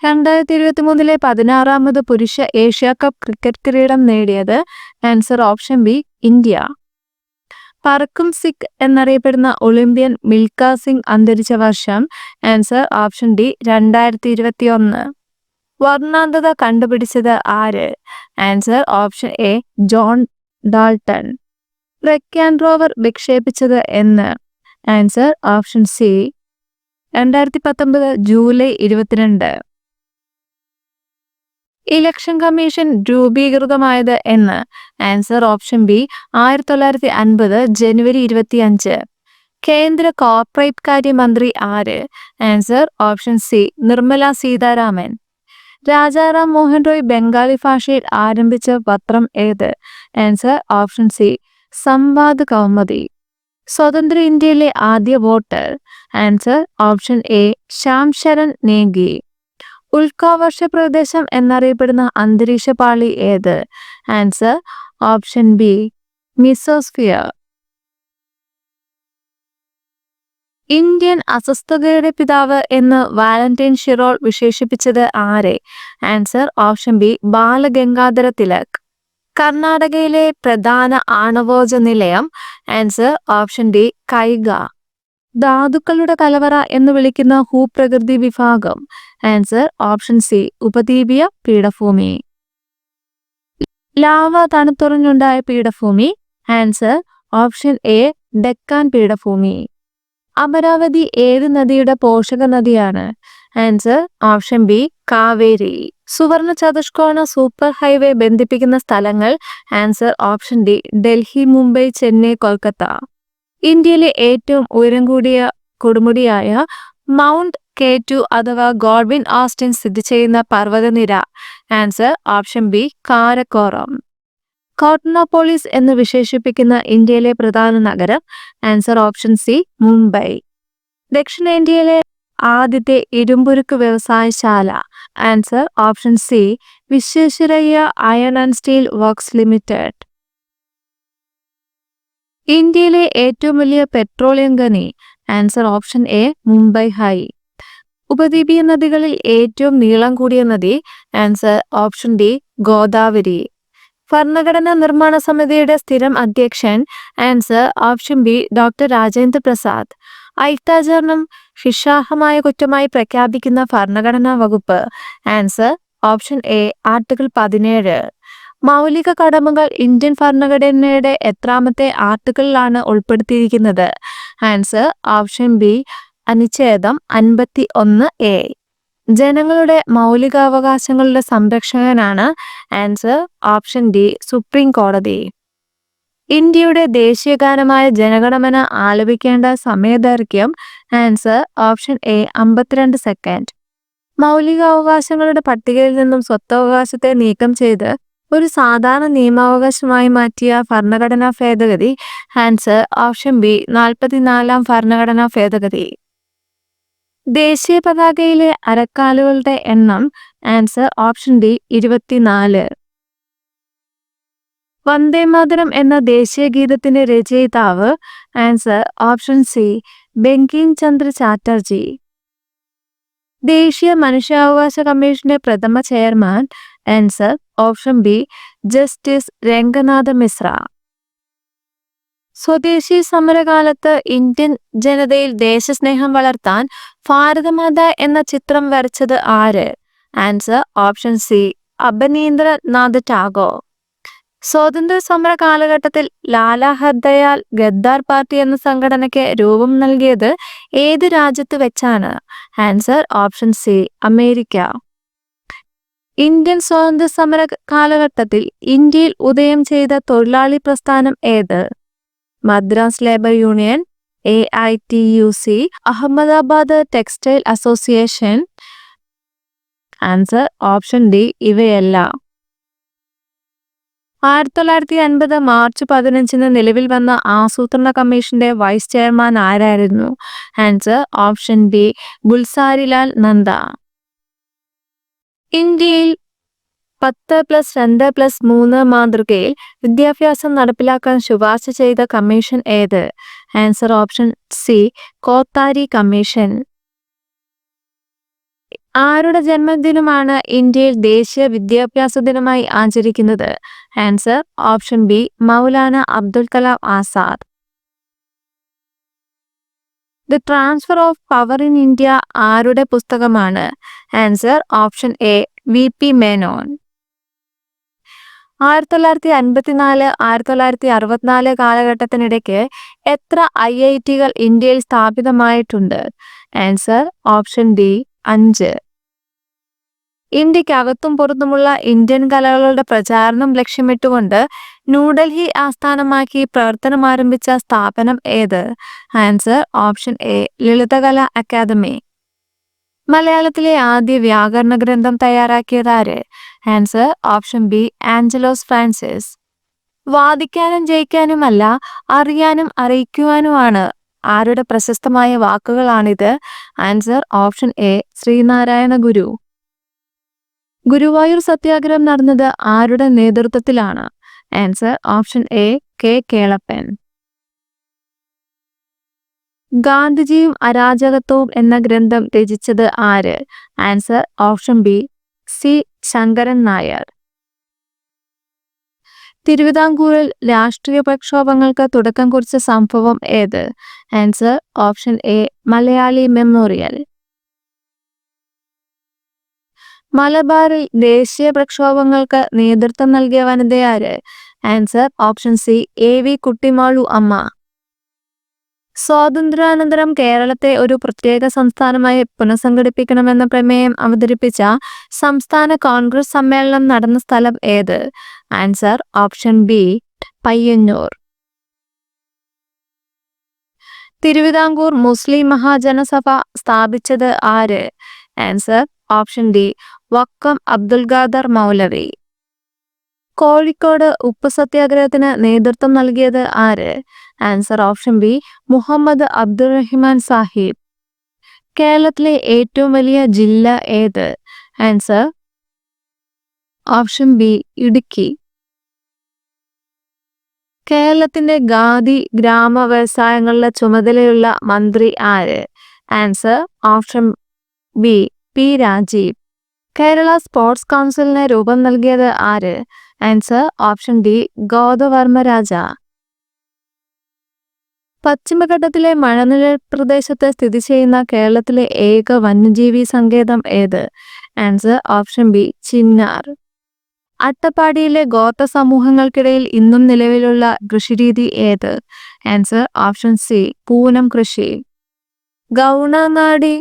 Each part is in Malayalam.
2023 16ാമത് പുരുഷ ഏഷ്യ കപ്പ് ക്രിക്കറ്റ് കിരീടം നേടിയത്? Answer option B India. പറക്കും സിഖ് എന്നറിയപ്പെടുന്ന ഒളിമ്പ്യൻ മിൽഖ സിംഗ് അന്തരിച്ച വർഷം? Answer option D 2021. വർണ്ണാന്തത കണ്ടുപിടിച്ചത് ആര്? Answer option A John Dalton. Pragyan rover വിക്ഷേപിച്ചത് എന്ന്? Answer option C 2019 July 22. Election commission രൂപീകൃതമായത് എന്ന്? Answer option B 1950 January 25. കേന്ദ്ര കോർപ്പറേറ്റ് കാര്യമന്ത്രി ആര്? Answer option C Nirmala Sitharaman. Rajaram Mohan Roy Bengali ഭാഷയിൽ ആരംഭിച്ച പത്രം ഏത്? Answer option C Sambad Kaumudi. സ്വതന്ത്ര ഇന്ത്യയിലെ ആദ്യ voter? Answer option A Shyam Saran Negi. ഉൽക്കാവർഷ പ്രദേശം എന്നറിയപ്പെടുന്ന അന്തരീക്ഷ പാളി ഏത്? Answer option B mesosphere. Indian അസ്വസ്ഥതയുടെ പിതാവ് എന്ന് വാലന്റൈൻ ഷിറോൾ വിശേഷിപ്പിച്ചത് ആരെ? Answer option B Balagangadhara Tilak. കർണാടകയിലെ പ്രധാന ആണവോർജ നിലയം? Answer option D Kaiga. ധാതുക്കളുടെ കലവറ എന്ന് വിളിക്കുന്ന ഭൂപ്രകൃതി വിഭാഗം? ആൻസർ ഓപ്ഷൻ സി ഉപദ്വീപീയ പീഠഭൂമി. ലാവ തണുത്തുറഞ്ഞുണ്ടായ പീഠഭൂമി? ആൻസർ ഓപ്ഷൻ എ ഡെക്കാൻ പീഠഭൂമി. അമരാവതി ഏത് നദിയുടെ പോഷക നദിയാണ്? Answer option B Kaveri. സുവർണ ചതുഷ്കോണ സൂപ്പർ ഹൈവേ ബന്ധിപ്പിക്കുന്ന സ്ഥലങ്ങൾ? Answer option D Delhi, Mumbai, Chennai, Kolkata. ഇന്ത്യയിലെ ഏറ്റവും ഉയരം കൂടിയ കൊടുമുടിയായ മൗണ്ട് K2 അഥവാ ഗോഡ്വിൻ ഓസ്റ്റിൻ സ്ഥിതി ചെയ്യുന്ന പർവ്വതനിര? Answer option B Karakoram. Cottonopolis എന്ന് വിശേഷിപ്പിക്കുന്ന ഇന്ത്യയിലെ പ്രധാന നഗരം? Answer option C Mumbai. ദക്ഷിണേന്ത്യയിലെ ആദ്യത്തെ ഇരുമ്പുരുക്ക് വ്യവസായശാല? Answer option C Visvesvaraya iron and steel works limited. ഇന്ത്യയിലെ ഏറ്റവും വലിയ പെട്രോളിയം ഖനി? Answer option A Mumbai high. ഉപദ്വീപീയ നദികളിൽ ഏറ്റവും നീളം കൂടിയ നദി? Answer option D Godavari. ഭരണഘടനാ നിർമ്മാണ സമിതിയുടെ സ്ഥിരം അധ്യക്ഷൻ? Answer option B doctor Rajendra Prasad. അയിത്താചരണം ശിക്ഷാർഹമായ കുറ്റമായി പ്രഖ്യാപിക്കുന്ന ഭരണഘടനാ വകുപ്പ്? Answer option A article 17. മൗലിക കടമകൾ ഇന്ത്യൻ ഭരണഘടനയുടെ എത്രാമത്തെ ആർട്ടിക്കിളിലാണ് ഉൾപ്പെടുത്തിയിരിക്കുന്നത്? ആൻസർ ഓപ്ഷൻ ബി അനുച്ഛേദം 51A. ജനങ്ങളുടെ മൗലികാവകാശങ്ങളുടെ സംരക്ഷകനാണ്? ആൻസർ ഓപ്ഷൻ ഡി സുപ്രീം കോടതി. ഇന്ത്യയുടെ ദേശീയഗാനമായ ജനഗണമന ആലപിക്കേണ്ട സമയദൈർഘ്യം? Answer option A 52 second. മൗലികാവകാശങ്ങളുടെ പട്ടികയിൽ നിന്നും സ്വത്തവകാശത്തെ നീക്കം ചെയ്ത് ഒരു സാധാരണ നിയമാവകാശമായി മാറ്റിയ ഭരണഘടനാ ഭേദഗതി? ആൻസർ ഓപ്ഷൻ ബി 44ാം ഭരണഘടനാ ഭേദഗതി. ദേശീയ പതാകയിലെ അരക്കാലുകളുടെ എണ്ണം? Answer option D 24. വന്ദേമാതരം എന്ന ദേശീയ ഗീതത്തിന്റെ രചയിതാവ്? Answer option C Bankim Chandra Chatterjee. ദേശീയ മനുഷ്യാവകാശ കമ്മീഷന്റെ പ്രഥമ chairman? Answer option B justice Ranganatha Mishra. സ്വദേശി സമരകാലത്ത് ഇന്ത്യൻ ജനതയിൽ ദേശസ്നേഹം വളർത്താൻ ഭാരതമാത എന്ന ചിത്രം വരച്ചത് ആര്? Answer option C Abanindranath Tagore. സ്വാതന്ത്ര്യ സമര കാലഘട്ടത്തിൽ ലാലാ ഹർദയാൽ ഗദ്ദാർ പാർട്ടി എന്ന സംഘടനയ്ക്ക് രൂപം നൽകിയത് ഏത് രാജ്യത്ത് വെച്ചാണ്? Answer option C America. Indian സ്വാതന്ത്ര്യ സമര കാലഘട്ടത്തിൽ ഇന്ത്യയിൽ ഉദയം ചെയ്ത തൊഴിലാളി പ്രസ്ഥാനം ഏത്? Madras labour union, AITUC, Ahmedabad textile association? Answer option D ഇവയെല്ലാം. 1950 മാർച്ച് 15 നിലവിൽ വന്ന ആസൂത്രണ കമ്മീഷന്റെ വൈസ് ചെയർമാൻ ആരായിരുന്നു? Answer option B Gulzarilal Nanda. ഇന്ത്യയിൽ 10+2+3 മാതൃകയിൽ വിദ്യാഭ്യാസം നടപ്പിലാക്കാൻ ശുപാർശ ചെയ്ത കമ്മീഷൻ ഏത്? Answer option C Kothari commission. ആരുടെ ജന്മദിനമാണ് ഇന്ത്യയിൽ ദേശീയ വിദ്യാഭ്യാസ ദിനമായി ആചരിക്കുന്നത്? Answer option B Maulana Abdul Kalam Azad. The transfer of power in India ആരുടെ പുസ്തകമാണ്? Answer option A V P. Menon. 1954 1964 കാലഘട്ടത്തിനിടയ്ക്ക് എത്ര IIT-കൾ ഇന്ത്യയിൽ സ്ഥാപിതമായിട്ടുണ്ട്? Answer option D 5. ഇന്ത്യക്കകത്തും പുറത്തുമുള്ള ഇന്ത്യൻ കലകളുടെ പ്രചാരണം ലക്ഷ്യമിട്ടുകൊണ്ട് ന്യൂഡൽഹി ആസ്ഥാനമാക്കി പ്രവർത്തനമാരംഭിച്ച സ്ഥാപനം ഏത്? Answer option A Lalit Kala academy. മലയാളത്തിലെ ആദ്യ വ്യാകരണ ഗ്രന്ഥം തയ്യാറാക്കിയതാര്? Answer option B Angelos Francis. വാദിക്കാനും ജയിക്കാനുമല്ല, അറിയാനും അറിയിക്കുവാനുമാണ് ആരുടെ പ്രശസ്തമായ വാക്കുകളാണിത്? Answer option A Sree Narayana Guru. Guruvayur Satyagraha നടന്നത് ആരുടെ നേതൃത്വത്തിലാണ്? Answer option A K Kelappan. ഗാന്ധിജിയും അരാജകത്വവും എന്ന ഗ്രന്ഥം രചിച്ചത് ആര്? Answer option B C Sankaran Nair. തിരുവിതാംകൂറിൽ രാഷ്ട്രീയ പ്രക്ഷോഭങ്ങൾക്ക് തുടക്കം കുറിച്ച സംഭവം ഏത്? Answer option A Malayali memorial. മലബാറിൽ ദേശീയ പ്രക്ഷോഭങ്ങൾക്ക് നേതൃത്വം നൽകിയ വനിതയാര്? Answer option C AV Kuttimalu Amma. സ്വാതന്ത്ര്യാനന്തരം കേരളത്തെ ഒരു പ്രത്യേക സംസ്ഥാനമായി പുനഃസംഘടിപ്പിക്കണമെന്ന പ്രമേയം അവതരിപ്പിച്ച സംസ്ഥാന കോൺഗ്രസ് സമ്മേളനം നടന്ന സ്ഥലം ഏത്? Answer option B Payyanur. Travancore Muslim Mahajana Sabha സ്ഥാപിച്ചത് ആര്? Answer option D Vakkom Abdul Khader Maulavi. Kozhikode ഉപ്പ് സത്യാഗ്രഹത്തിന് നേതൃത്വം നൽകിയത് ആര്? Answer option B Muhammad Abdurahiman Sahib. കേരളത്തിലെ ഏറ്റവും വലിയ ജില്ല ഏത്? Answer option B Idukki. കേരളത്തിന്റെ ഖാദി ഗ്രാമ വ്യവസായങ്ങളുടെ ചുമതലയുള്ള മന്ത്രി ആര്? Answer option B P Rajeev. Kerala sports കൗൺസിലിന് രൂപം നൽകിയത് ആര്? Answer option D Godavarma Raja. പശ്ചിമഘട്ടത്തിലെ മഴനിഴൽ പ്രദേശത്ത് സ്ഥിതി ചെയ്യുന്ന കേരളത്തിലെ ഏക വന്യജീവി സങ്കേതം ഏത്? Answer option B Chinnar. അട്ടപ്പാടിയിലെ ഗോത്ര സമൂഹങ്ങൾക്കിടയിൽ ഇന്നും നിലവിലുള്ള കൃഷിരീതി ഏത്? ആൻസർ ഓപ്ഷൻ സി പൂനം കൃഷി. ഗൗണനാടി,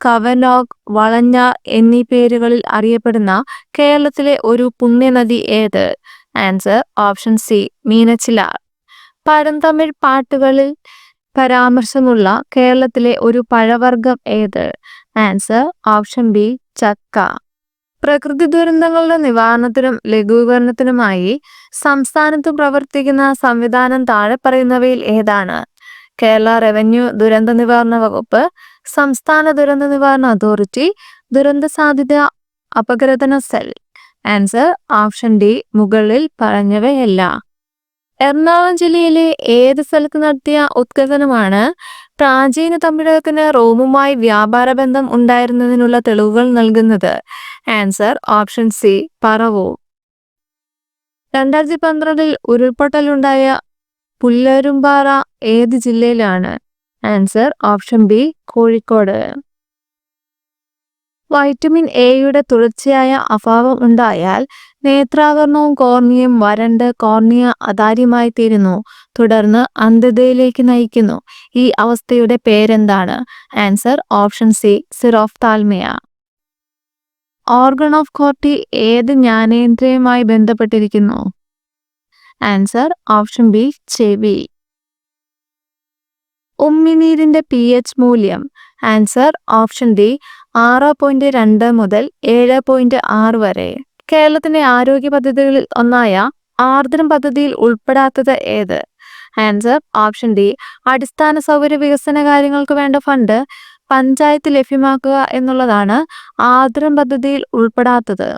കവലോക്, വളഞ്ഞാർ എന്നീ പേരുകളിൽ അറിയപ്പെടുന്ന കേരളത്തിലെ ഒരു പുണ്യനദി ഏത്? Answer option C Meenachilar. പഴന്തമിഴ് പാട്ടുകളിൽ പരാമർശമുള്ള കേരളത്തിലെ ഒരു പഴവർഗം ഏത്? ആൻസർ ഓപ്ഷൻ ബി ചക്ക. പ്രകൃതി ദുരന്തങ്ങളുടെ നിവാരണത്തിനും ലഘൂകരണത്തിനുമായി സംസ്ഥാനത്ത് പ്രവർത്തിക്കുന്ന സംവിധാനം താഴെ പറയുന്നവയിൽ ഏതാണ്? കേരള റവന്യൂ ദുരന്ത നിവാരണ വകുപ്പ്, സംസ്ഥാന ദുരന്ത നിവാരണ അതോറിറ്റി, ദുരന്ത സാധ്യത അപഗ്രഥന സെൽ. ആൻസർ ഓപ്ഷൻ ഡി മുകളിൽ പറഞ്ഞവയല്ല. എറണാകുളം ജില്ലയിലെ ഏത് സ്ഥലത്ത് നടത്തിയ ഉത്ഖനനമാണ് പ്രാചീന തമിഴകത്തിന് റോമുമായി വ്യാപാര ബന്ധം ഉണ്ടായിരുന്നതിനുള്ള തെളിവുകൾ നൽകുന്നത്? Answer option C Paravur. 2012 ഉരുൾപൊട്ടലുണ്ടായ പുല്ലരുമ്പാറ ഏത് ജില്ലയിലാണ്? Answer option B Kozhikode. Vitamin എയുടെ തുടർച്ചയായ അഭാവം ഉണ്ടായാൽ നേത്രാകർണവും കോർണിയയും വരണ്ട് കോർണിയ അതാര്യമായി തീരുന്നു, തുടർന്ന് അന്ധതയിലേക്ക് നയിക്കുന്നു. ഈ അവസ്ഥയുടെ പേരെന്താണ്? Answer option C xerophthalmia. Organ of Corti ഏത് ജ്ഞാനേന്ദ്രിയവുമായി ബന്ധപ്പെട്ടിരിക്കുന്നു? ആൻസർ ഓപ്ഷൻ ബി ചെവി. ഉമിനീരിന്റെ pH മൂല്യം? ആൻസർ ഓപ്ഷൻ ഡി 6.2 മുതൽ 7.6 വരെ. കേരളത്തിന്റെ ആരോഗ്യ പദ്ധതികളിൽ ഒന്നായ ആർദ്രം പദ്ധതിയിൽ ഉൾപ്പെടാത്തത് ഏത്? ആൻസർ ഓപ്ഷൻ ഡി അടിസ്ഥാന സൗകര്യ വികസന കാര്യങ്ങൾക്ക് വേണ്ട ഫണ്ട് പഞ്ചായത്ത് ലഭ്യമാക്കുക എന്നുള്ളതാണ് ആർദ്രം പദ്ധതിയിൽ ഉൾപ്പെടാത്തത്.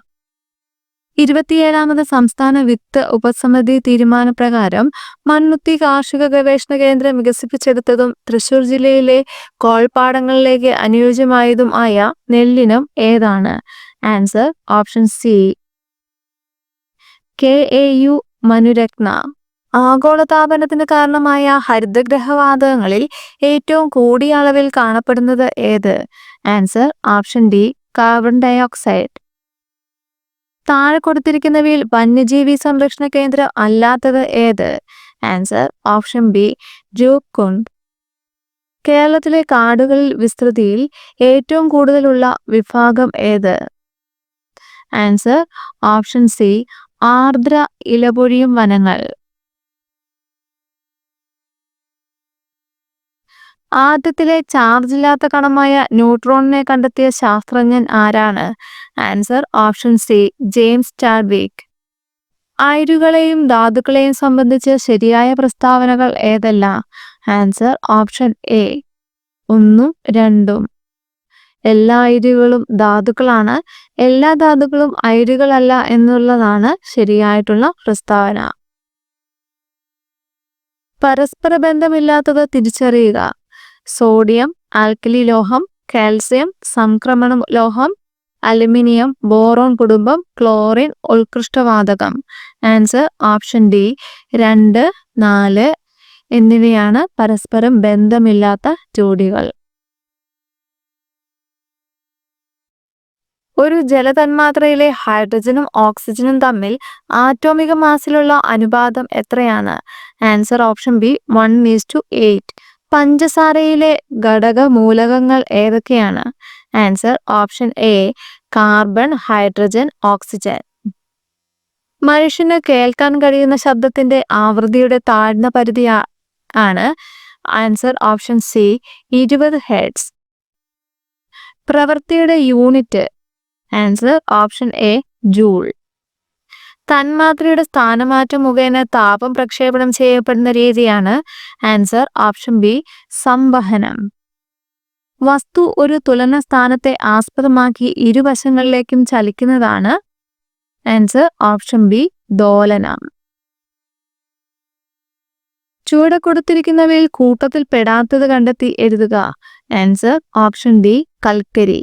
27ാമത് സംസ്ഥാന വിത്ത് ഉപസമിതി തീരുമാനപ്രകാരം മണ്ണുത്തി കാർഷിക ഗവേഷണ കേന്ദ്രം വികസിപ്പിച്ചെടുത്തതും തൃശൂർ ജില്ലയിലെ കോൾപ്പാടങ്ങളിലേക്ക് അനുയോജ്യമായതും ആയ നെല്ലിനം ഏതാണ്? Answer option C KAU Manuratna. ആഗോളതാപനത്തിന് കാരണമായ ഹരിതഗ്രഹവാതകങ്ങളിൽ ഏറ്റവും കൂടിയ അളവിൽ കാണപ്പെടുന്നത് ഏത്? Answer option D carbon dioxide. താഴെ കൊടുത്തിരിക്കുന്നവയിൽ വന്യജീവി സംരക്ഷണ കേന്ദ്രം അല്ലാത്തത് ഏത്? ആൻസർ ഓപ്ഷൻ ബി ജൂക്കുണ്ട്. കേരളത്തിലെ കാടുകളിൽ വിസ്തൃതിയിൽ ഏറ്റവും കൂടുതലുള്ള വിഭാഗം ഏത്? ആൻസർ ഓപ്ഷൻ സി ആർദ്ര ഇലപൊഴിയും വനങ്ങൾ. ആറ്റത്തിലെ ചാർജില്ലാത്ത കണമായ ന്യൂട്രോണിനെ കണ്ടെത്തിയ ശാസ്ത്രജ്ഞൻ ആരാണ്? Answer option C James Chadwick. അയിരുകളെയും ധാതുക്കളെയും സംബന്ധിച്ച് ശരിയായ പ്രസ്താവനകൾ ഏതെല്ലാം? Answer option A 1, 2. എല്ലാ അയിരുകളും ധാതുക്കളാണ്, എല്ലാ ധാതുക്കളും അയിരുകളല്ല എന്നുള്ളതാണ് ശരിയായിട്ടുള്ള പ്രസ്താവന. പരസ്പര ബന്ധമില്ലാത്തത് തിരിച്ചറിയുക. സോഡിയം ആൽക്കലി ലോഹം, കാൽസ്യം സംക്രമണ ലോഹം, അലുമിനിയം ബോറോൺ കുടുംബം, ക്ലോറിൻ ഉത്കൃഷ്ടവാതകം. ആൻസർ ഓപ്ഷൻ ഡി 2, 4 എന്നിവയാണ് പരസ്പരം ബന്ധമില്ലാത്ത ജോഡികൾ. ഒരു ജലതന്മാത്രയിലെ ഹൈഡ്രജനും ഓക്സിജനും തമ്മിൽ ആറ്റോമിക മാസിലുള്ള അനുപാതം എത്രയാണ്? Answer option B 1:8. പഞ്ചസാരയിലെ ഘടക മൂലകങ്ങൾ ഏതൊക്കെയാണ്? Answer option A carbon, hydrogen, oxygen. മനുഷ്യന് കേൾക്കാൻ കഴിയുന്ന ശബ്ദത്തിന്റെ ആവൃത്തിയുടെ താഴ്ന്ന പരിധി ആണ്? Answer option C 20 hertz. പ്രവൃത്തിയുടെ unit? Answer option A joule. തന്മാത്രയുടെ സ്ഥാനമാറ്റം മുഖേന താപം പ്രക്ഷേപണം ചെയ്യപ്പെടുന്ന രീതിയാണ്? ആൻസർ ഓപ്ഷൻ ബി സംവഹനം. വസ്തു ഒരു തുലന സ്ഥാനത്തെ ആസ്പദമാക്കി ഇരുവശങ്ങളിലേക്കും ചലിക്കുന്നതാണ്? ആൻസർ ഓപ്ഷൻ ബി ദോലനം. ചുവടെ കൊടുത്തിരിക്കുന്നവയിൽ കൂട്ടത്തിൽ പെടാത്തത് കണ്ടെത്തി എഴുതുക. ആൻസർ ഓപ്ഷൻ ഡി കൽക്കരി.